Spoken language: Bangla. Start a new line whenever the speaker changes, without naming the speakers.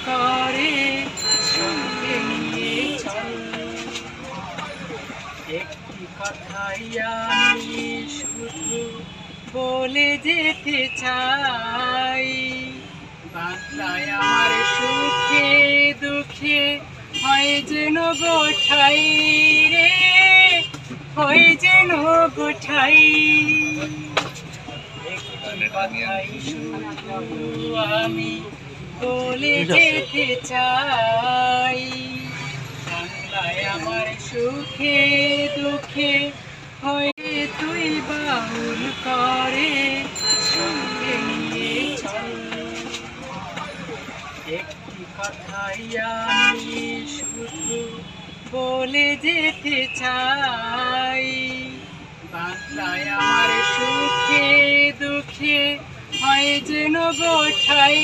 করে সঙ্গে নিয়ে চল। একটি কথাই আমি শুধু বলে যেতে চাই, বাংলায় আমার সুখে দুঃখে হয় যেন গোঠাই রে, হয় যেন গোঠাই। একটি কথাই শুধু আমি বলে যেতে চাই, বাংলায় আমার সুখে দুঃখে হয় তুই বাউল করে সঙ্গে নিয়ে চল। একটি কথাই আমি শুধু বলে যেতে চাই, বাংলায় আমার সুখে দুঃখে হয় যেন গোঠাই।